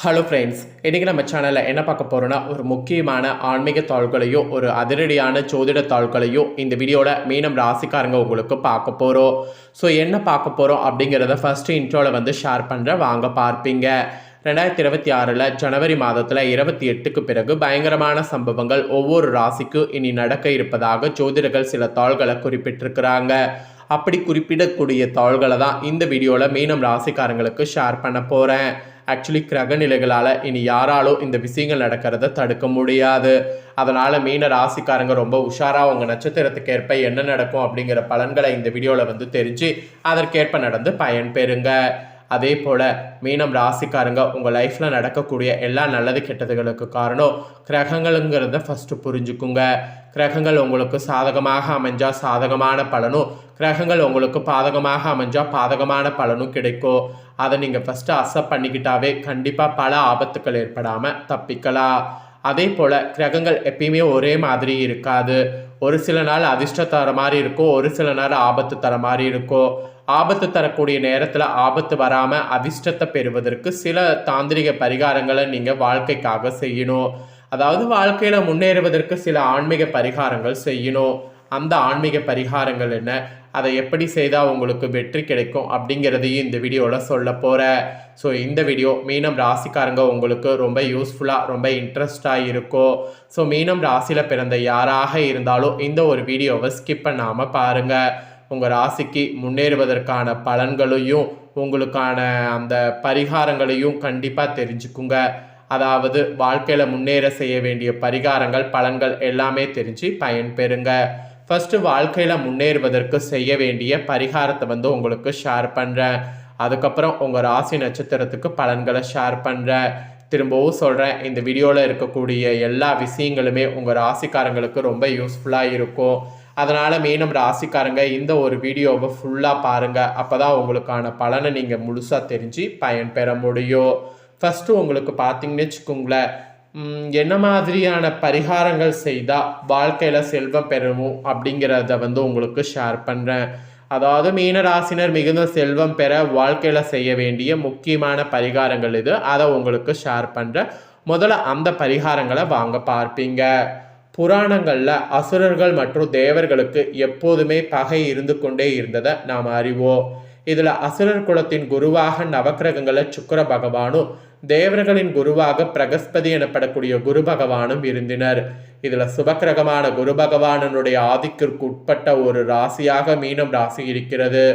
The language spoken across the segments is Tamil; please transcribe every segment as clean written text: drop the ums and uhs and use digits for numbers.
ஹலோ ஃப்ரெண்ட்ஸ், இன்றைக்கி நம்ம சேனலில் என்ன பார்க்க போகிறோன்னா, ஒரு முக்கியமான ஆன்மீக தாள்களையோ ஒரு அதிரடியான ஜோதிட தாள்களையோ இந்த வீடியோவில் மீனம் ராசிக்காரங்க உங்களுக்கு பார்க்க போகிறோம். ஸோ என்ன பார்க்க போகிறோம் அப்படிங்கிறத ஃபஸ்ட்டு இன்ட்ரோவில் ஷேர் பண்ணுறேன், வாங்க பார்ப்பீங்க. 2026 ஜனவரி மாதத்தில் 28க்கு பிறகு பயங்கரமான சம்பவங்கள் ஒவ்வொரு ராசிக்கும் இனி நடக்க இருப்பதாக ஜோதிடர்கள் சில தாள்களை குறிப்பிட்டிருக்கிறாங்க. அப்படி குறிப்பிடக்கூடிய தாள்களை தான் இந்த வீடியோவில் மீனம் ராசிக்காரங்களுக்கு ஷேர் பண்ண போகிறேன். ஆக்சுவலி கிரக நிலைகளால் இனி யாராலும் இந்த விஷயங்கள் நடக்கிறத தடுக்க முடியாது. அதனால் மீன ராசிக்காரங்க ரொம்ப உஷாராக உங்கள் நட்சத்திரத்துக்கு ஏற்ப என்ன நடக்கும் அப்படிங்கிற பலன்களை இந்த வீடியோவில் தெரிஞ்சு அதற்கேற்ப நடந்து பயன் பெறுங்க. அதே போல் மீனம் ராசிக்காரங்க உங்கள் லைஃப்பில் நடக்கக்கூடிய எல்லா நல்லது கெட்டதுகளுக்கு காரணம் கிரகங்களுங்கிறத ஃபஸ்ட்டு புரிஞ்சுக்குங்க. கிரகங்கள் உங்களுக்கு சாதகமாக அமைஞ்சால் சாதகமான பலனும், கிரகங்கள் உங்களுக்கு பாதகமாக அமைஞ்சால் பாதகமான பலனும் கிடைக்கும். அதை நீங்கள் ஃபஸ்ட்டு அக்செப்ட் பண்ணிக்கிட்டாவே கண்டிப்பாக பல ஆபத்துக்கள் ஏற்படாமல் தப்பிக்கலாம். அதே போல் கிரகங்கள் எப்பயுமே ஒரே மாதிரி இருக்காது. ஒரு சில நாள் அதிர்ஷ்டம் தர மாதிரி இருக்கும், ஒரு சில நாள் ஆபத்து தர மாதிரி இருக்கும். ஆபத்து தரக்கூடிய நேரத்தில் ஆபத்து வராமல் அதிர்ஷ்டத்தை பெறுவதற்கு சில தாந்திரிக பரிகாரங்களை நீங்கள் வாழ்க்கைக்காக செய்யணும். அதாவது வாழ்க்கையில் முன்னேறுவதற்கு சில ஆன்மீக பரிகாரங்கள் செய்யணும். அந்த ஆன்மீக பரிகாரங்கள் என்ன, அதை எப்படி செய்தால் உங்களுக்கு வெற்றி கிடைக்கும் அப்படிங்கிறதையும் இந்த வீடியோவில் சொல்ல போகிறேன். ஸோ இந்த வீடியோ மீனம் ராசிக்காரங்க உங்களுக்கு ரொம்ப யூஸ்ஃபுல்லாக ரொம்ப இன்ட்ரெஸ்டாக இருக்கும். ஸோ மீனம் ராசியில் பிறந்த யாராக இருந்தாலும் இந்த ஒரு வீடியோவை ஸ்கிப் பண்ணாமல் பாருங்கள். உங்கள் ராசிக்கு முன்னேறுவதற்கான பலன்களையும் உங்களுக்கான அந்த பரிகாரங்களையும் கண்டிப்பாக தெரிஞ்சுக்குங்க. அதாவது வாழ்க்கையில் முன்னேற செய்ய வேண்டிய பரிகாரங்கள் பலன்கள் எல்லாமே தெரிஞ்சு பயன் பெறுங்க. ஃபஸ்ட்டு வாழ்க்கையில் முன்னேறுவதற்கு செய்ய வேண்டிய பரிகாரத்தை உங்களுக்கு ஷேர் பண்ணுறேன். அதுக்கப்புறம் உங்கள் ராசி நட்சத்திரத்துக்கு பலன்களை ஷேர் பண்ணுறேன். திரும்பவும் சொல்கிறேன், இந்த வீடியோவில் இருக்கக்கூடிய எல்லா விஷயங்களுமே உங்கள் ராசிக்காரங்களுக்கு ரொம்ப யூஸ்ஃபுல்லாக இருக்கும். அதனால் மீனம் ராசிக்காரங்க இந்த ஒரு வீடியோவை ஃபுல்லாக பாருங்கள். அப்போ தான் உங்களுக்கான பலனை நீங்கள் முழுசாக தெரிஞ்சு பயன் பெற முடியும். ஃபஸ்ட்டு உங்களுக்கு பார்த்தீங்கன்னு வச்சுக்கோங்களேன், என்ன மாதிரியான பரிகாரங்கள் செய்தால் வாழ்க்கையில் செல்வம் பெறணும் அப்படிங்கிறத உங்களுக்கு ஷேர் பண்ணுறேன். அதாவது மீனராசினர் மிகுந்த செல்வம் பெற வாழ்க்கையில் செய்ய வேண்டிய முக்கியமான பரிகாரங்கள் இது. அதை உங்களுக்கு ஷேர் பண்ணுறேன். முதல்ல அந்த பரிகாரங்களை வாங்க பார்ப்பீங்க. புராணங்களில் அசுரர்கள் மற்றும் தேவர்களுக்கு எப்போதுமே பகை இருந்து கொண்டே இருந்ததை நாம் அறிவோம். இதில் அசுரர் குலத்தின் குருவாக நவக்கிரகங்களில் சுக்கிர பகவானும், தேவர்களின் குருவாக பிரகஸ்பதி எனப்படக்கூடிய குரு பகவானும் இருந்தனர். இதில் சுபக்கிரகமான குரு பகவானுடைய ஆதிக்கிற்கு உட்பட்ட ஒரு ராசியாக மீனம் ராசி இருக்கிறது.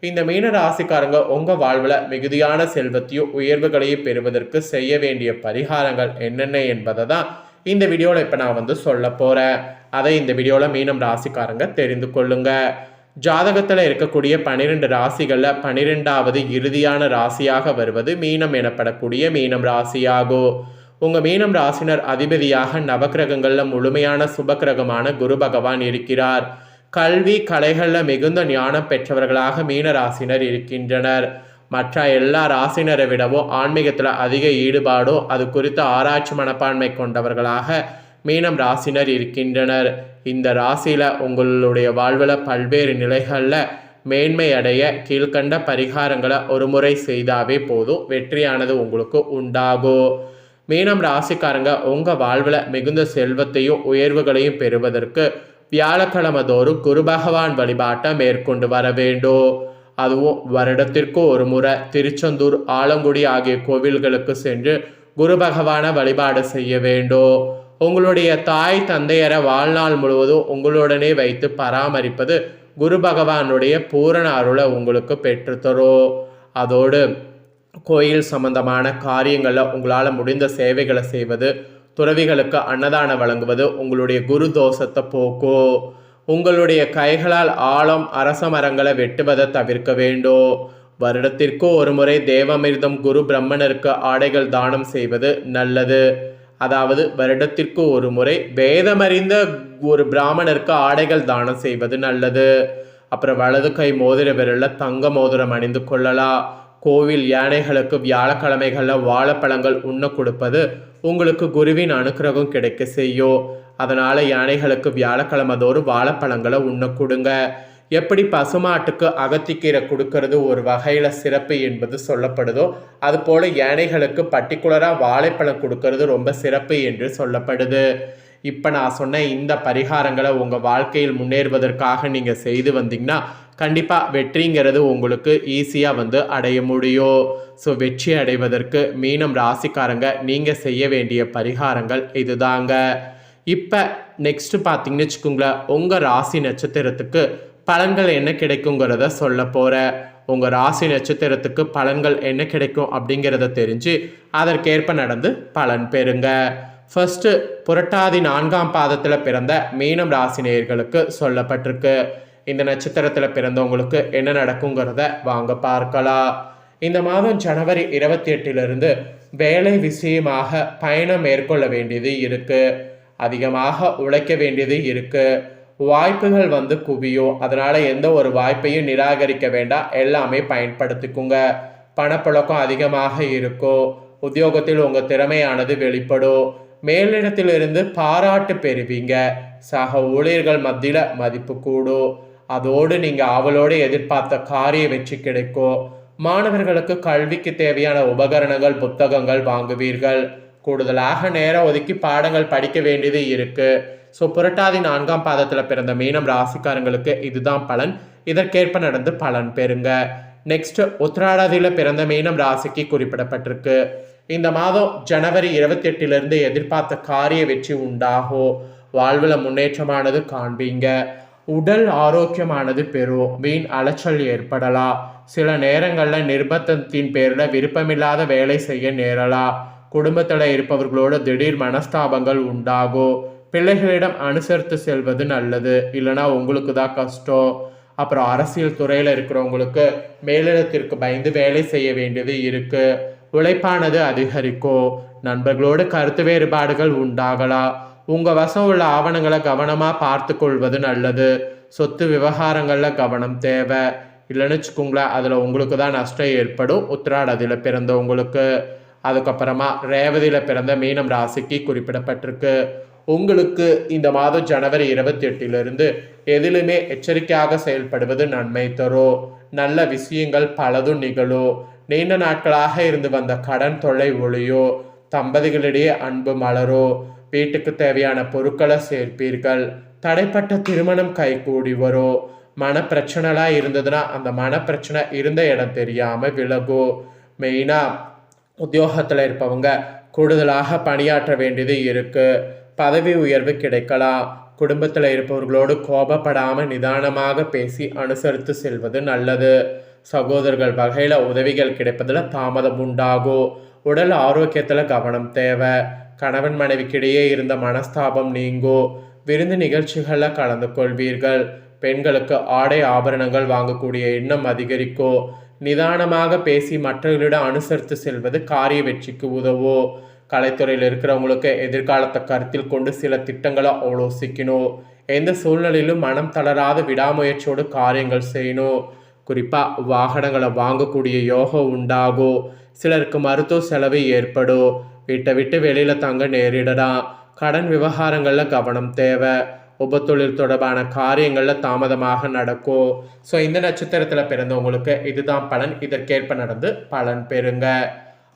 இந்த மீன ராசிக்காரங்க உங்கள் வாழ்வில் மிகுதியான செல்வத்தையும் உயர்வுகளையும் பெறுவதற்கு செய்ய வேண்டிய பரிகாரங்கள் என்னென்ன என்பதை தான் இந்த வீடியோவில் இப்போ நான் சொல்ல போகிறேன். அதை இந்த வீடியோவில் மீனம் ராசிக்காரங்க தெரிந்து கொள்ளுங்க. ஜாதகத்தில் இருக்கக்கூடிய 12 ராசிகளில் 12வது இறுதியான ராசியாக வருவது மீனம் எனப்படக்கூடிய மீனம் ராசியாகும். உங்கள் மீனம் ராசினர் அதிபதியாக நவக்கிரகங்களில் முழுமையான சுபக்கிரகமான குரு பகவான் இருக்கிறார். கல்வி கலைகளில் மிகுந்த ஞானம் பெற்றவர்களாக மீன ராசினர் இருக்கின்றனர். மற்ற எல்லா ராசினரை விடவும் ஆன்மீகத்தில் அதிக ஈடுபாடும் அது குறித்த ஆராய்ச்சி மனப்பான்மை கொண்டவர்களாக மீனம் ராசினர் இருக்கின்றனர். இந்த ராசியில் உங்களுடைய வாழ்வில் பல்வேறு நிலைகளில் மேன்மை அடைய கீழ்கண்ட பரிகாரங்களை ஒரு முறை செய்தாவே போதும், வெற்றியானது உங்களுக்கு உண்டாகும். மீனம் ராசிக்காரங்க உங்கள் வாழ்வில் மிகுந்த செல்வத்தையும் உயர்வுகளையும் பெறுவதற்கு வியாழக்கிழமை தோறும் குரு பகவான் வழிபாட்டை மேற்கொண்டு வர வேண்டும். அதுவும் வருடத்திற்கு ஒரு முறை திருச்செந்தூர், ஆலங்குடி ஆகிய கோவில்களுக்கு சென்று குரு பகவானை வழிபாடு செய்ய வேண்டும். உங்களுடைய தாய் தந்தையரை வாழ்நாள் முழுவதும் உங்களுடனே வைத்து பராமரிப்பது குரு பகவானுடைய பூரண அருளை உங்களுக்கு பெற்றுத்தரும். அதோடு கோயில் சம்பந்தமான காரியங்களில் உங்களால் முடிந்த சேவைகளை செய்வது, துறவிகளுக்கு அன்னதானம் வழங்குவது உங்களுடைய குரு தோஷத்தை போக்கும். உங்களுடைய கைகளால் ஆழம் அரச மரங்களை வெட்டுவதை தவிர்க்க வேண்டும். வருடத்திற்கு ஒரு முறை தேவமிர்தம் குரு பிரம்மணருக்கு ஆடைகள் தானம் செய்வது நல்லது. அதாவது வருடத்திற்கு ஒரு முறை வேதமறிந்த ஒரு பிராமணருக்கு ஆடைகள் தானம் செய்வது நல்லது. அப்புறம் வலது கை மோதிர விரலில் தங்க மோதிரம் அணிந்து கொள்ளலாம். கோவில் யானைகளுக்கு வியாழக்கிழமைகளில் வாழைப்பழங்கள் உண்ண கொடுப்பது உங்களுக்கு குருவின் அனுக்கிரகம் கிடைக்க செய்யும். அதனால் யானைகளுக்கு வியாழக்கிழமை தோறும் வாழைப்பழங்களை உண்ண கொடுங்க. எப்படி பசுமாட்டுக்கு அகத்திக்கீரை கொடுக்கறது ஒரு வகையில் சிறப்பு என்பது சொல்லப்படுதோ, அதுபோல் யானைகளுக்கு பர்டிகுலராக வாழைப்பழம் கொடுக்கறது ரொம்ப சிறப்பு என்று சொல்லப்படுது. இப்போ நான் சொன்ன இந்த பரிகாரங்களை உங்கள் வாழ்க்கையில் முன்னேறுவதற்காக நீங்கள் செய்து வந்தீங்கன்னா கண்டிப்பாக வெற்றிங்கிறது உங்களுக்கு ஈஸியாக அடைய முடியும். ஸோ வெற்றி அடைவதற்கு மீனம் ராசிக்காரங்க நீங்கள் செய்ய வேண்டிய பரிகாரங்கள் இதுதாங்க. இப்போ நெக்ஸ்ட்டு பார்த்தீங்கன்னு வச்சுக்கோங்களேன், உங்கள் ராசி நட்சத்திரத்துக்கு பலன்கள் என்ன கிடைக்குங்கிறத சொல்ல போகிறேன். உங்கள் ராசி நட்சத்திரத்துக்கு பலன்கள் என்ன கிடைக்கும் அப்படிங்கிறத தெரிஞ்சு அதற்கேற்ப நடந்து பலன் பெறுங்க. ஃபர்ஸ்ட்டு புரட்டாதி 4ஆம் பாதத்தில் பிறந்த மீனம் ராசி நேயர்களுக்கு சொல்லப்பட்டிருக்கு. இந்த நட்சத்திரத்தில் பிறந்தவங்களுக்கு என்ன நடக்குங்கிறத வாங்க பார்க்கலாம். இந்த மாதம் ஜனவரி 28 வேலை விஷயமாக பயணம் மேற்கொள்ள வேண்டியது இருக்குது. அதிகமாக உழைக்க வேண்டியது இருக்குது. வாய்ப்புகள் குவியும். அதனால் எந்த ஒரு வாய்ப்பையும் நிராகரிக்க வேண்டாம், எல்லாமே பயன்படுத்திக்குங்க. பணப்புழக்கம் அதிகமாக இருக்கும். உத்தியோகத்தில் உங்கள் திறமையானது வெளிப்படும். மேலிடத்திலிருந்து பாராட்டு பெறுவீங்க. சக ஊழியர்கள் மத்தியில் மதிப்பு கூடும். அதோடு நீங்கள் அவளோடு எதிர்பார்த்த காரிய வெற்றி கிடைக்கும். மாணவர்களுக்கு கல்விக்கு தேவையான உபகரணங்கள் புத்தகங்கள் வாங்குவீர்கள். கூடுதலாக நேரம் ஒதுக்கி பாடங்கள் படிக்க வேண்டியது இருக்குது. ஸோ புரட்டாதி 4ஆம் பாதத்தில் பிறந்த மீனம் ராசிக்காரங்களுக்கு இதுதான் பலன். இதற்கேற்ப நடந்து பலன் பெறுங்க. நெக்ஸ்ட் உத்திராடாதியில் பிறந்த மீனம் ராசிக்கு குறிப்பிடப்பட்டிருக்கு. இந்த மாதம் ஜனவரி 28 எதிர்பார்த்த காரிய வெற்றி உண்டாகும். வாழ்வில் முன்னேற்றமானது காண்பீங்க. உடல் ஆரோக்கியமானது பெறும். வீண் அலைச்சல் ஏற்படலாம். சில நேரங்களில் நிர்பந்தத்தின் பேரில் விருப்பமில்லாத வேலை செய்ய நேரலாம். குடும்பத்தில் இருப்பவர்களோட திடீர் மனஸ்தாபங்கள் உண்டாகும். பிள்ளைகளிடம் அனுசரித்து செல்வது நல்லது, இல்லைனா உங்களுக்கு தான் கஷ்டம். அப்புறம் அரசியல் துறையில் இருக்கிறவங்களுக்கு மேலிடத்திற்கு பயந்து வேலை செய்ய வேண்டியது இருக்குது. உழைப்பானது அதிகரிக்கும். நண்பர்களோடு கருத்து வேறுபாடுகள் உண்டாகலாம். உங்கள் வசம் உள்ள ஆவணங்களை கவனமாக பார்த்து கொள்வது நல்லது. சொத்து விவகாரங்களில் கவனம் தேவை. இல்லைன்னு வச்சுக்கோங்களேன், அதில் உங்களுக்கு தான் நஷ்டம் ஏற்படும். உத்திராடதியில் பிறந்தவங்களுக்கு. அதுக்கப்புறமா ரேவதியில் பிறந்த மீனம் ராசிக்கு குறிப்பிடப்பட்டிருக்கு. உங்களுக்கு இந்த மாதம் ஜனவரி 28 எதிலுமே எச்சரிக்கையாக செயல்படுவது நன்மை தரும். நல்ல விஷயங்கள் பலதும் நிகழும். நீண்ட நாட்களாக இருந்து வந்த கடன் தொல்லை ஒழியோ. தம்பதிகளிடையே அன்பு மலரோ. வீட்டுக்கு தேவையான பொருட்களை சேர்ப்பீர்கள். தடைப்பட்ட திருமணம் கைகூடி வரும். மனப்பிரச்சனைலாம் இருந்ததுன்னா அந்த மனப்பிரச்சனை இருந்த இடம் தெரியாமல் விலகும். மெயினாக உத்தியோகத்தில் இருப்பவங்க கூடுதலாக பணியாற்ற வேண்டியது இருக்குது. பதவி உயர்வு கிடைக்கலாம். குடும்பத்தில் இருப்பவர்களோடு கோபப்படாமல் நிதானமாக பேசி அனுசரித்து செல்வது நல்லது. சகோதரர்கள் வகையில் உதவிகள் கிடைப்பதில் தாமதம் உண்டாகும். உடல் ஆரோக்கியத்தில் கவனம் தேவை. கணவன் மனைவிக்கிடையே இருந்த மனஸ்தாபம் நீங்கும். விருந்து நிகழ்ச்சிகளில் கலந்து கொள்வீர்கள். பெண்களுக்கு ஆடை ஆபரணங்கள் வாங்கக்கூடிய எண்ணம் அதிகரிக்கும். நிதானமாக பேசி மற்றவர்களிடம் அனுசரித்து செல்வது காரிய வெற்றிக்கு உதவும். கலைத்துறையில் இருக்கிறவங்களுக்கு எதிர்காலத்தை கருத்தில் கொண்டு சில திட்டங்களை ஆலோசிக்கணும். எந்த சூழ்நிலையிலும் மனம் தளராத விடாமுயற்சியோடு காரியங்கள் செய்யணும். குறிப்பாக வாகனங்களை வாங்கக்கூடிய யோகம் உண்டாகும். சிலருக்கு மருத்துவ செலவு ஏற்படும். வீட்டை விட்டு வெளியில் தங்க நேரிடலாம். கடன் விவகாரங்களில் கவனம் தேவை. உபத்தொழில் தொடர்பான காரியங்களில் தாமதமாக நடக்கும். ஸோ இந்த நட்சத்திரத்தில் பிறந்தவங்களுக்கு இதுதான் பலன். இதற்கேற்ப நடந்து பலன் பெறுங்க.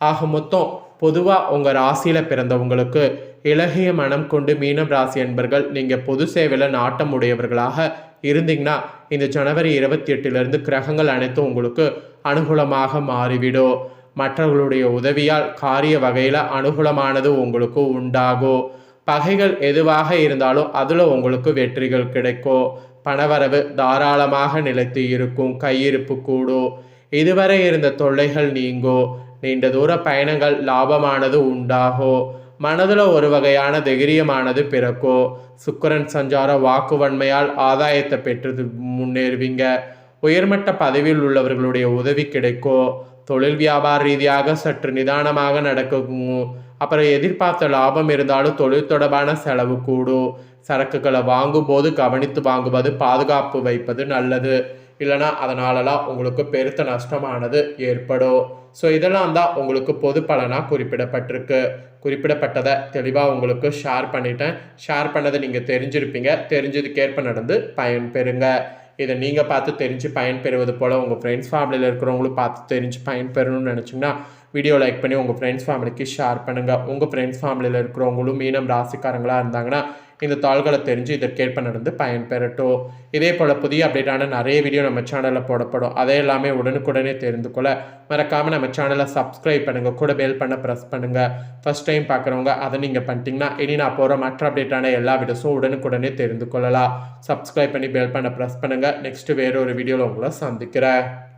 ஆக மொத்தம் பொதுவாக உங்கள் ராசியில் பிறந்தவங்களுக்கு இலகிய மனம் கொண்டு மீனம் ராசி என்பர்கள் நீங்கள் பொது சேவையில் நாட்டம் உடையவர்களாக இருந்தீங்கன்னா இந்த ஜனவரி 28 கிரகங்கள் அனைத்தும் உங்களுக்கு அனுகூலமாக மாறிவிடும். மற்றவர்களுடைய உதவியால் காரிய வகையில் அனுகூலமானது உங்களுக்கு உண்டாகும். பகைகள் எதுவாக இருந்தாலும் அதில் உங்களுக்கு வெற்றிகள் கிடைக்கும். பணவரவு தாராளமாக நிலைத்து இருக்கும். கையிருப்பு கூடும். இதுவரை இருந்த தொல்லைகள் நீங்கும். நீண்ட தூர பயணங்கள் லாபமானது உண்டாகும். மனதில் ஒரு வகையான தைரியமானது பிறக்கும். சுக்கிரன் சஞ்சார வாக்குவன்மையால் ஆதாயத்தை பெற்று முன்னேறுவீங்க. உயர்மட்ட பதவியில் உள்ளவர்களுடைய உதவி கிடைக்கும். தொழில் வியாபார ரீதியாக சற்று நிதானமாக நடக்கும். அப்புறம் எதிர்பார்த்த லாபம் இருந்தாலும் தொழில் தொடர்பான செலவு கூடும். சரக்குகளை வாங்கும்போது கவனித்து வாங்குவது, பாதுகாப்பு வைப்பது நல்லது. இல்லைனா அதனாலலாம் உங்களுக்கு பெருத்த நஷ்டமானது ஏற்படும். ஸோ இதெல்லாம் தான் உங்களுக்கு பொது பலனாக குறிப்பிடப்பட்டிருக்கு. குறிப்பிடப்பட்டதை தெளிவாக உங்களுக்கு ஷேர் பண்ணிட்டேன். ஷேர் பண்ணதை நீங்கள் தெரிஞ்சிருப்பீங்க. தெரிஞ்சதுக்கேற்ப நடந்து பயன் பெறுங்க. இதை நீங்கள் பார்த்து தெரிஞ்சு பயன்பெறுவது போல் உங்கள் ஃப்ரெண்ட்ஸ் ஃபேமிலியில் இருக்கிறவங்களும் பார்த்து தெரிஞ்சு பயன்பெறணும்னு நினச்சிங்கன்னா வீடியோ லைக் பண்ணி உங்கள் ஃப்ரெண்ட்ஸ் ஃபேமிலிக்கு ஷேர் பண்ணுங்கள். உங்கள் ஃப்ரெண்ட்ஸ் ஃபேமிலியில் இருக்கிறவங்களும் மீனம் ராசிக்காரங்களாக இருந்தாங்கன்னா இந்த தாள்களை தெரிஞ்சு இதற்கேற்ப நடந்து பயன்பெறட்டும். இதே போல் புதிய அப்டேட்டான நிறைய வீடியோ நம்ம சேனலில் போடப்படும். அதை எல்லாமே உடனுக்குடனே தெரிந்து கொள்ள மறக்காமல் நம்ம சேனலை சப்ஸ்கிரைப் பண்ணுங்கள், கூட பெல் பண்ண ப்ரெஸ் பண்ணுங்கள். ஃபஸ்ட் டைம் பார்க்குறவங்க அதை நீங்கள் பண்ணிட்டீங்கன்னா இனி நான் போகிற மற்ற அப்டேட்டான எல்லா வீடியோஸும் உடனுக்குடனே தெரிந்து கொள்ளலாம். சப்ஸ்கிரைப் பண்ணி பெல் பண்ண ப்ரெஸ் பண்ணுங்கள். நெக்ஸ்ட்டு வேறு ஒரு வீடியோவில் உங்களை சந்திக்கிறேன்.